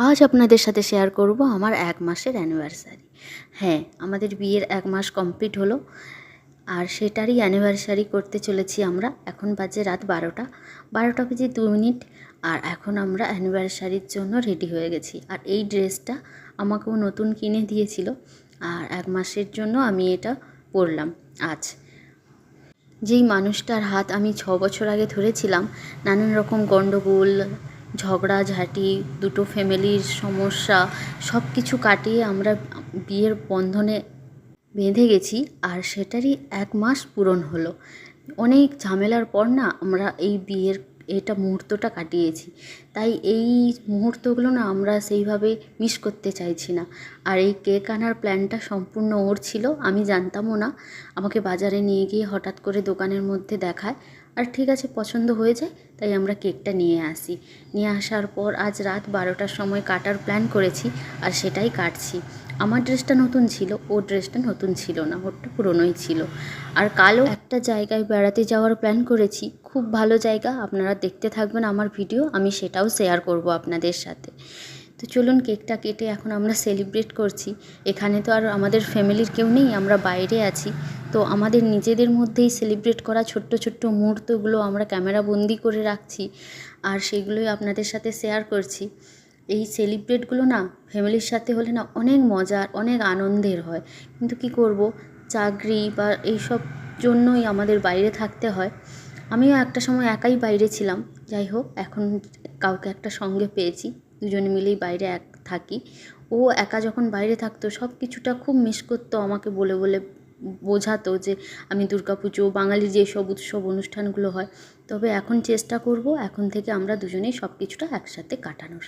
আজ আপনাদের সাথে শেয়ার করব আমার 1 মাসের অ্যানিভার্সারি। হ্যাঁ, আমাদের বিয়ের 1 মাস কমপ্লিট হলো আর সেটারই অ্যানিভার্সারি করতে চলেছি আমরা। এখন বাজে রাত 12টা বেজে 2 মিনিট আর এখন আমরা অ্যানিভার্সারির জন্য রেডি হয়ে গেছি। আর এই ড্রেসটা আমাকেও নতুন কিনে দিয়েছিল আর 1 মাসের জন্য আমি এটা পরলাম আজ। যেই মানুষটার হাত আমি 6 বছর আগে ধরেছিলাম, নানান রকম গণ্ডগোল, ঝগড়াঝাঁটি, দুটো ফ্যামিলির সমস্যা সব কিছু কাটিয়ে আমরা বিয়ের বন্ধনে বেঁধে গেছি আর সেটারই 1 মাস পূরণ হলো। অনেক ঝামেলার পর না আমরা এই বিয়ের মুহূর্তটা কাটিয়েছি। তাই এই মুহূর্তগুলো না আমরা সেইভাবে মিস করতে চাইছি না। আর এই কেক আনার প্ল্যানটা সম্পূর্ণ ওর ছিল, আমি জানতামও না। আমাকে বাজারে নিয়ে গিয়ে হঠাৎ করে দোকানের মধ্যে দেখায় আর ঠিক আছে পছন্দ হয়ে যায়, তাই আমরা কেকটা নিয়ে আসি। নিয়ে আসার পর আজ রাত 12টার সময় কাটার প্ল্যান করেছি আর সেটাই কাটছি। আমার ড্রেসটা নতুন ছিল, ওর ড্রেসটা নতুন ছিল না, ওরটা পুরনোই ছিল। আর কালও একটা জায়গায় বেড়াতে যাওয়ার প্ল্যান করেছি, খুব ভালো জায়গা, আপনারা দেখতে থাকবেন আমার ভিডিও, আমি সেটাও শেয়ার করব আপনাদের সাথে। তো চলুন কেকটা কেটে এখন আমরা সেলিব্রেট করছি। এখানে তো আর আমাদের ফ্যামিলির কেউ নেই, আমরা বাইরে আছি। তো আমাদের নিজেদের মধ্যেই সেলিব্রেট করা ছোট্ট ছোট্ট মুহূর্তগুলো আমরা ক্যামেরা বন্দি করে রাখছি আর সেগুলোই আপনাদের সাথে শেয়ার করছি। এই সেলিব্রেটগুলো না ফ্যামিলির সাথে হলে না অনেক মজার, অনেক আনন্দের হয়, কিন্তু কি করব, চাকরি বা এইসব জন্যই আমাদের বাইরে থাকতে হয়। আমিও একটা সময় একাই বাইরে ছিলাম, যাই হোক এখন কাউকে একটা সঙ্গে পেয়েছি, দুজনে মিলেই বাইরে থাকি। ও একা যখন বাইরে থাকতো সব কিছুটা খুব মিস করতো, আমাকে বলে বলে বোঝাতো যে আমি দুর্গাপুজো, বাঙালির যেসব উৎসব অনুষ্ঠানগুলো হয়, তবে এখন চেষ্টা করব এখন থেকে আমরা দুজনেই সব কিছুটা একসাথে কাটানোর।